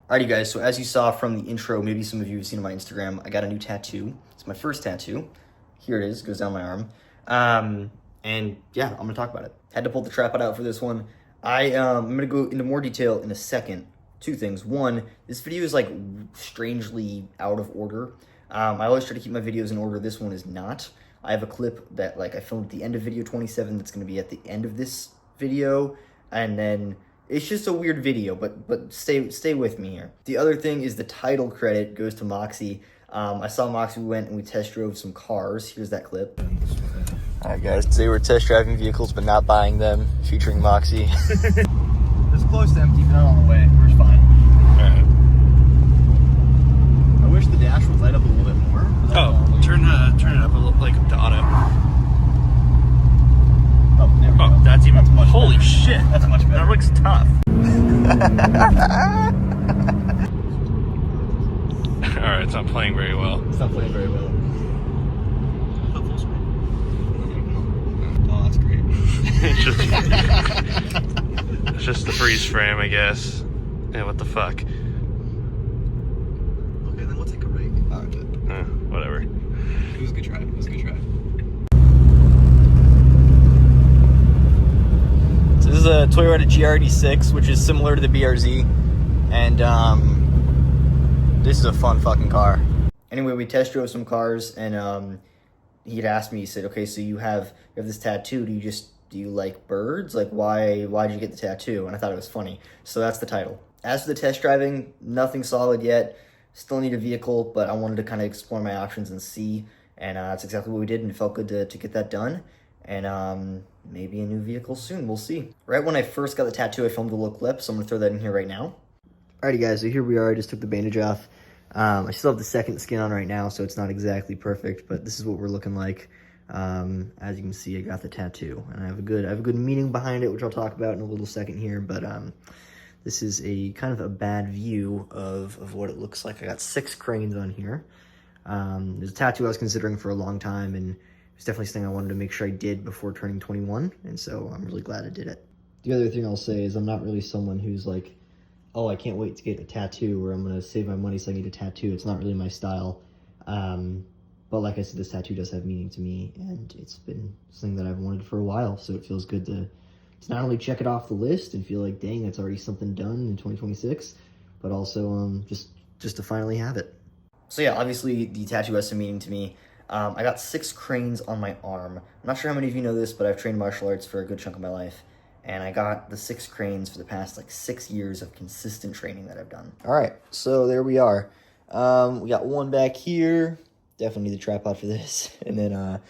Alrighty guys, so as you saw from the intro, maybe some of you have seen on my Instagram, I got a new tattoo. It's my first tattoo. Here it is, goes down my arm. And yeah, I'm gonna talk about it. Had to pull the tripod out for this one. I'm gonna go into more detail in a second. Two things. One, this video is like strangely out of order. I always try to keep my videos in order. This one is not. I have a clip that like I filmed at the end of video 27 that's gonna be at the end of this video, and then it's just a weird video, but stay with me here. The other thing is the title credit goes to Moxie. I saw Moxie, we went and we test drove some cars. Here's that clip. All right, guys, today we're test driving vehicles, but not buying them, featuring Moxie. It's close to empty, but not on the way. We're fine. All right. I wish the dash would light up a little bit more. Oh, turn it up a little, like to auto. Oh, there we go. That's even. much Holy better. shit! That's much better. That looks tough. All right, it's not playing very well. It's not playing very well. Oh, that's great. It's just the freeze frame, I guess. Yeah, what the fuck? Okay, then we'll take a break. Oh, good. Whatever. It was a good try. It was a good try. So this is a Toyota GRD6, which is similar to the BRZ, and this is a fun fucking car. Anyway, we test drove some cars, and he'd asked me, he said, okay, so you have this tattoo, do you like birds? Like, why'd you get the tattoo? And I thought it was funny. So that's the title. As for the test driving, nothing solid yet. Still need a vehicle, but I wanted to kind of explore my options and see, and that's exactly what we did, and it felt good to get that done. And maybe a new vehicle soon, we'll see. Right when I first got the tattoo, I filmed a little clip, so I'm gonna throw that in here right now. Alrighty guys, so here we are, I just took the bandage off. I still have the second skin on right now, so it's not exactly perfect, but this is what we're looking like. As you can see, I got the tattoo, and I have a good meaning behind it, which I'll talk about in a little second here, but this is a kind of a bad view of what it looks like. I got 6 cranes on here. There's a tattoo I was considering for a long time, and it's definitely something I wanted to make sure I did before turning 21, and so I'm really glad I did it. The other thing I'll say is I'm not really someone who's like, oh, I can't wait to get a tattoo, or I'm going to save my money so I get a tattoo. It's not really my style. But like I said, this tattoo does have meaning to me, and it's been something that I've wanted for a while, so it feels good to not only check it off the list and feel like, dang, that's already something done in 2026, but also just to finally have it. So yeah, obviously the tattoo has some meaning to me. I got 6 cranes on my arm. I'm not sure how many of you know this, but I've trained martial arts for a good chunk of my life. And I got the 6 cranes for the past like 6 years of consistent training that I've done. All right, so there we are. We got one back here. Definitely need the tripod for this. And then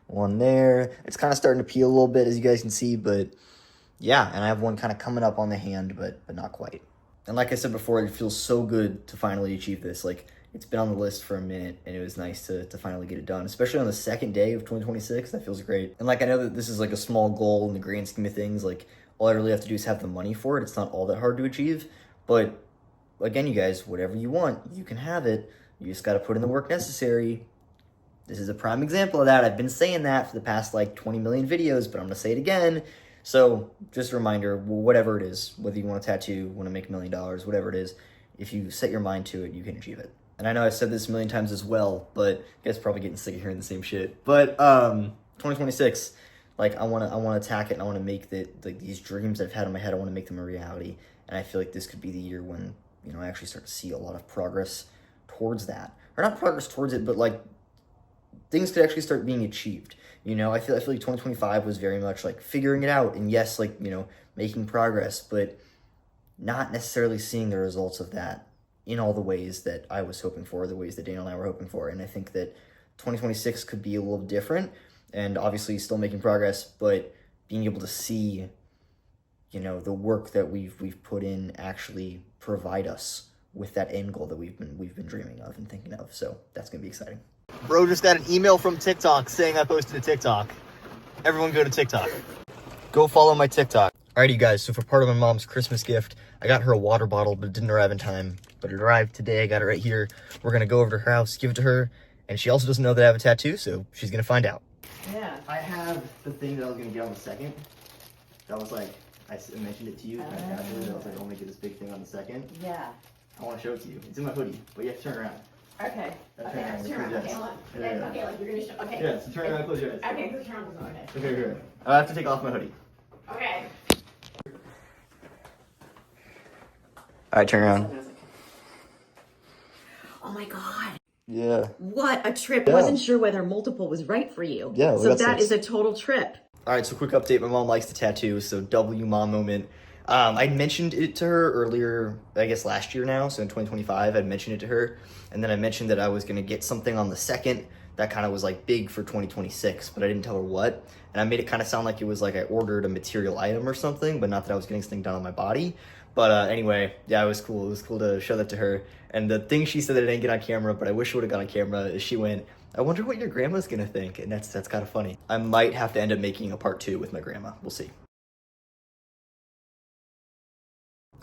one there. It's kind of starting to peel a little bit, as you guys can see, but yeah. And I have one kind of coming up on the hand, but not quite. And like I said before, it feels so good to finally achieve this. Like, it's been on the list for a minute, and it was nice to finally get it done, especially on the second day of 2026. That feels great. And like, I know that this is like a small goal in the grand scheme of things. Like, all I really have to do is have the money for it. It's not all that hard to achieve. But again, you guys, whatever you want, you can have it. You just got to put in the work necessary. This is a prime example of that. I've been saying that for the past like 20 million videos, but I'm going to say it again. So just a reminder, whatever it is, whether you want a tattoo, want to make $1 million, whatever it is, if you set your mind to it, you can achieve it. And I know I've said this a million times as well, but you guys are probably getting sick of hearing the same shit. But 2026, like I want to attack it, and I want to make these dreams I've had in my head, I want to make them a reality. And I feel like this could be the year when, you know, I actually start to see a lot of progress towards that. Or not progress towards it, but like things could actually start being achieved. You know, I feel like 2025 was very much like figuring it out, and yes, like, you know, making progress, but not necessarily seeing the results of that in all the ways that I was hoping for, the ways that Daniel and I were hoping for. And I think that 2026 could be a little different, and obviously still making progress, but being able to see, you know, the work that we've put in actually provide us with that end goal that we've been dreaming of and thinking of. So that's gonna be exciting. Bro just got an email from TikTok saying I posted a TikTok. Everyone go to TikTok. Go follow my TikTok. Alrighty, you guys, so for part of my mom's Christmas gift, I got her a water bottle, but it didn't arrive in time. But it arrived today. I got it right here. We're going to go over to her house, give it to her, and she also doesn't know that I have a tattoo, so she's going to find out. Yeah, I have the thing that I was going to get on the second. That was like, I mentioned it to you, kind of casually. I was like, I'll make it this big thing on the second. Yeah. I want to show it to you. It's in my hoodie, but you have to turn around. Okay. Turn around. Turn around. Okay, hold on. Okay, like you're gonna show. Okay. Yeah, so turn around, close your eyes. Okay, so turn around. Okay. Okay, good. I have to take off my hoodie. Okay. Alright, turn around. Oh my god. Yeah. What a trip. Yeah. Wasn't sure whether multiple was right for you. Yeah, So that is a total trip. Alright, so quick update. My mom likes to tattoo, so W mom moment. I mentioned it to her earlier, I guess last year now, so in 2025, I'd mentioned it to her. And then I mentioned that I was going to get something on the 2nd that kind of was like big for 2026, but I didn't tell her what. And I made it kind of sound like it was like I ordered a material item or something, but not that I was getting something done on my body. But anyway, yeah, it was cool. It was cool to show that to her. And the thing she said that I didn't get on camera, but I wish I would have got on camera, is she went, I wonder what your grandma's going to think. And that's kind of funny. I might have to end up making a part 2 with my grandma. We'll see.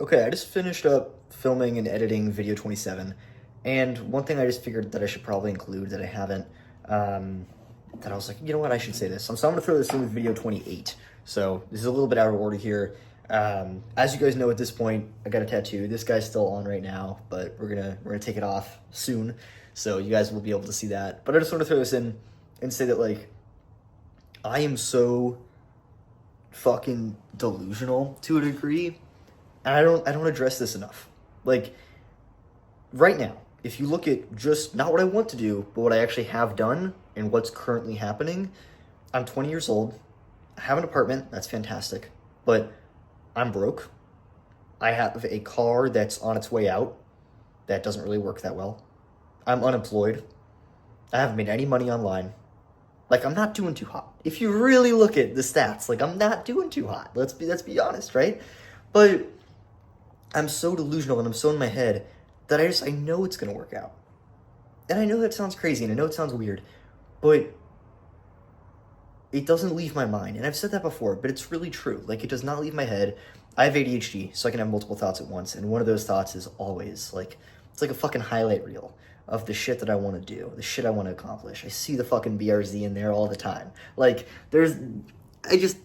Okay, I just finished up filming and editing video 27, and one thing I just figured that I should probably include that I haven't, that I was like, you know what, I should say this. So I'm going to throw this in with video 28. So this is a little bit out of order here. As you guys know at this point, I got a tattoo. This guy's still on right now, but we're gonna take it off soon, so you guys will be able to see that. But I just want to throw this in and say that, like, I am so fucking delusional to a degree. And I don't address this enough. Like, right now, if you look at just not what I want to do, but what I actually have done and what's currently happening, I'm 20 years old. I have an apartment. That's fantastic. But I'm broke. I have a car that's on its way out. That doesn't really work that well. I'm unemployed. I haven't made any money online. Like, I'm not doing too hot. If you really look at the stats, like, I'm not doing too hot. Let's be honest, right? But I'm so delusional and I'm so in my head that I know it's going to work out. And I know that sounds crazy and I know it sounds weird, but it doesn't leave my mind. And I've said that before, but it's really true. Like, it does not leave my head. I have ADHD, so I can have multiple thoughts at once. And one of those thoughts is always like, it's like a fucking highlight reel of the shit that I want to do, the shit I want to accomplish. I see the fucking BRZ in there all the time. Like, I don't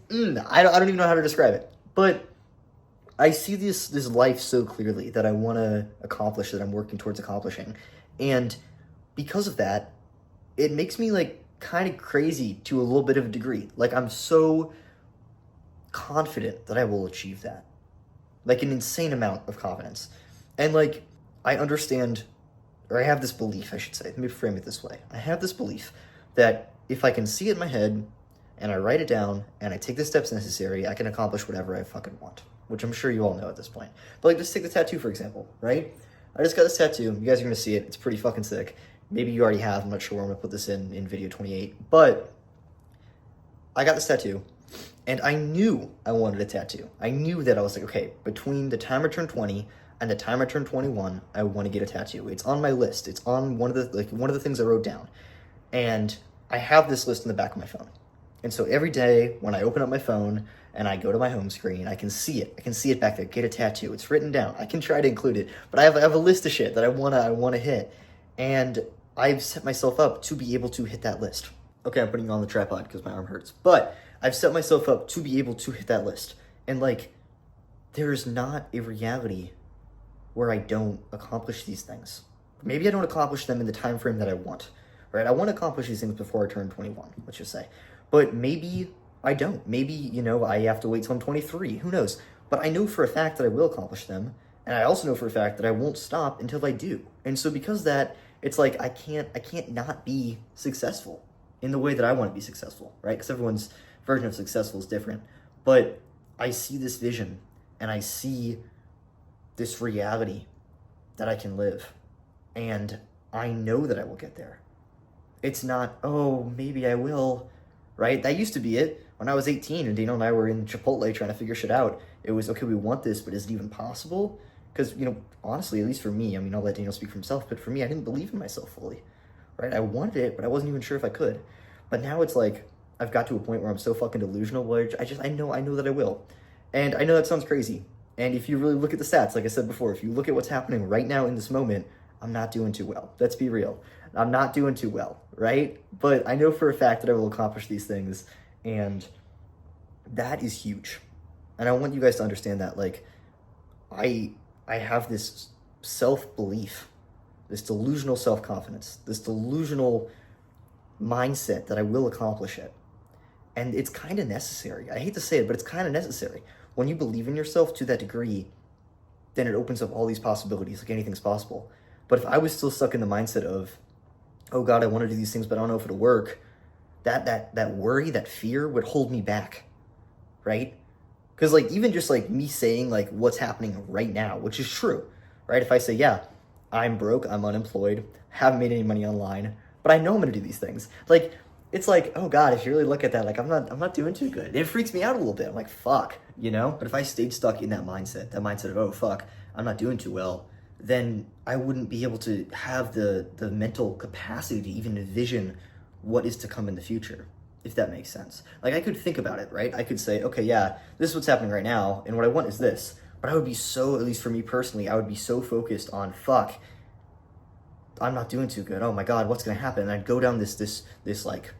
even know how to describe it. But I see this life so clearly that I want to accomplish, that I'm working towards accomplishing. And because of that, it makes me, like, kind of crazy to a little bit of a degree. Like, I'm so confident that I will achieve that. Like, an insane amount of confidence. And, like, I understand, or I have this belief, I should say. Let me frame it this way. I have this belief that if I can see it in my head, and I write it down, and I take the steps necessary, I can accomplish whatever I fucking want. Which I'm sure you all know at this point. But, like, just take the tattoo, for example, right? I just got this tattoo. You guys are going to see it. It's pretty fucking sick. Maybe you already have. I'm not sure where I'm going to put this in video 28. But I got this tattoo, and I knew I wanted a tattoo. I knew that I was like, okay, between the time I turned 20 and the time I turned 21, I want to get a tattoo. It's on my list. It's on one of the things I wrote down. And I have this list in the back of my phone. And so every day when I open up my phone and I go to my home screen, I can see it. I can see it back there. Get a tattoo. It's written down. I can try to include it, but I have a list of shit that I wanna hit, and I've set myself up to be able to hit that list. Okay, I'm putting it on the tripod because my arm hurts, but I've set myself up to be able to hit that list. And, like, there's not a reality where I don't accomplish these things. Maybe I don't accomplish them in the time frame that I want. Right? I want to accomplish these things before I turn 21. Let's just say. But maybe I don't. Maybe, I have to wait till I'm 23. Who knows? But I know for a fact that I will accomplish them. And I also know for a fact that I won't stop until I do. And so because of that, it's like I can't not be successful in the way that I want to be successful, right? Because everyone's version of successful is different. But I see this vision and I see this reality that I can live. And I know that I will get there. It's not, oh, maybe I will. Right? That used to be it. When I was 18 and Daniel and I were in Chipotle trying to figure shit out, it was, okay, we want this, but is it even possible? Because, honestly, at least for me, I'll let Daniel speak for himself, but for me, I didn't believe in myself fully. Right? I wanted it, but I wasn't even sure if I could. But now it's like, I've got to a point where I'm so fucking delusional, where I know that I will. And I know that sounds crazy. And if you really look at the stats, like I said before, if you look at what's happening right now in this moment, I'm not doing too well. Let's be real. I'm not doing too well, right? But I know for a fact that I will accomplish these things, and that is huge. And I want you guys to understand that, like, I have this self-belief, this delusional self-confidence, this delusional mindset that I will accomplish it. And it's kind of necessary. I hate to say it, but it's kind of necessary. When you believe in yourself to that degree, then it opens up all these possibilities, like anything's possible. But if I was still stuck in the mindset of, oh God, I want to do these things, but I don't know if it'll work, that worry, that fear would hold me back, right? Because like even just like me saying like what's happening right now, which is true, right? If I say, yeah, I'm broke, I'm unemployed, haven't made any money online, but I know I'm gonna do these things. Like, it's like, oh God, if you really look at that, like I'm not doing too good. It freaks me out a little bit. I'm like, fuck, you know? But if I stayed stuck in that mindset of, oh fuck, I'm not doing too well, then I wouldn't be able to have the mental capacity to even envision what is to come in the future, if that makes sense. Like I could think about it, right? I could say, okay, yeah, this is what's happening right now, and what I want is this. But I would be so, at least for me personally, I would be so focused on, fuck, I'm not doing too good. Oh my God, what's gonna happen? And I'd go down this like,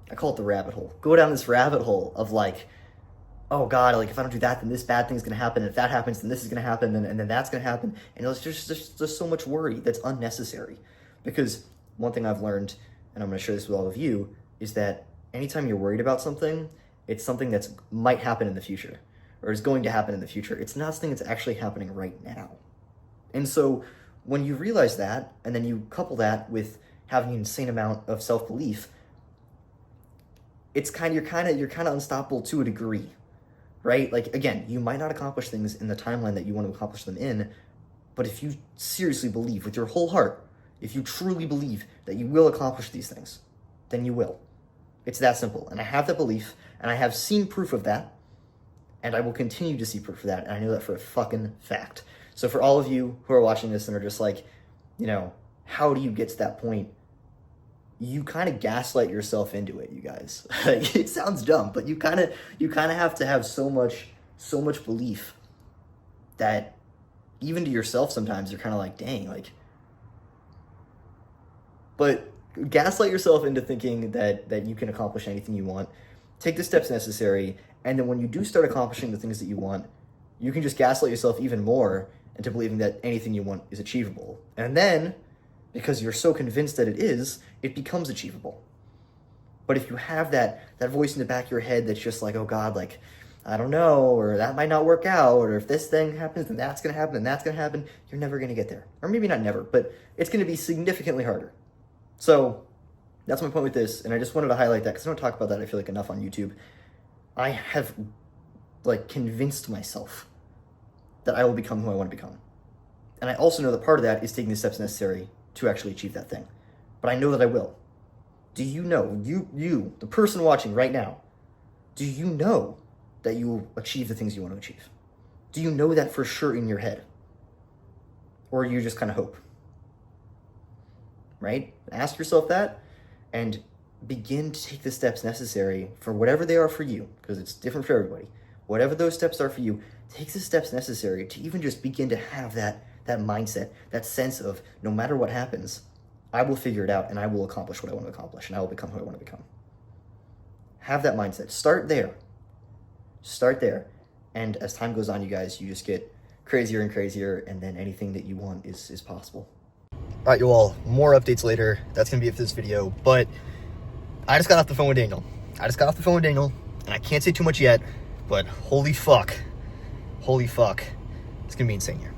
I call it the rabbit hole. Go down this rabbit hole of like, oh God, like if I don't do that, then this bad thing's gonna happen. And if that happens, then this is gonna happen, and then that's gonna happen. And it's just so much worry that's unnecessary. Because one thing I've learned, and I'm gonna share this with all of you, is that anytime you're worried about something, it's something that might happen in the future, or is going to happen in the future. It's not something that's actually happening right now. And so when you realize that, and then you couple that with having an insane amount of self-belief, it's you're kind of unstoppable to a degree, right? Like again, you might not accomplish things in the timeline that you want to accomplish them in, but if you seriously believe with your whole heart, if you truly believe that you will accomplish these things, then you will. It's that simple. And I have that belief, and I have seen proof of that, and I will continue to see proof of that, and I know that for a fucking fact. So for all of you who are watching this and are just like, you know, how do you get to that point? You kind of gaslight yourself into it, you guys. Like, it sounds dumb, but you kind of have to have so much belief that even to yourself sometimes you're kind of like, dang, like. But gaslight yourself into thinking that you can accomplish anything you want. Take the steps necessary, and then when you do start accomplishing the things that you want, you can just gaslight yourself even more into believing that anything you want is achievable. And then, because you're so convinced that it is, it becomes achievable. But if you have that voice in the back of your head that's just like, oh God, like, I don't know, or that might not work out, or if this thing happens, then that's gonna happen, and that's gonna happen, you're never gonna get there. Or maybe not never, but it's gonna be significantly harder. So that's my point with this, and I just wanted to highlight that because I don't talk about that, I feel like, enough on YouTube. I have like convinced myself that I will become who I want to become. And I also know that part of that is taking the steps necessary to actually achieve that thing. But I know that I will. Do you know, you, the person watching right now, do you know that you will achieve the things you want to achieve? Do you know that for sure in your head? Or you just kind of hope? Right? Ask yourself that and begin to take the steps necessary for whatever they are for you, because it's different for everybody. Whatever those steps are for you, take the steps necessary to even just begin to have that mindset, that sense of no matter what happens, I will figure it out and I will accomplish what I want to accomplish and I will become who I want to become. Have that mindset. Start there. Start there. And as time goes on, you guys, you just get crazier and crazier, and then anything that you want is possible. All right, you all, more updates later. That's going to be it for this video, but I just got off the phone with Daniel. And I can't say too much yet, but holy fuck, it's going to be insane here.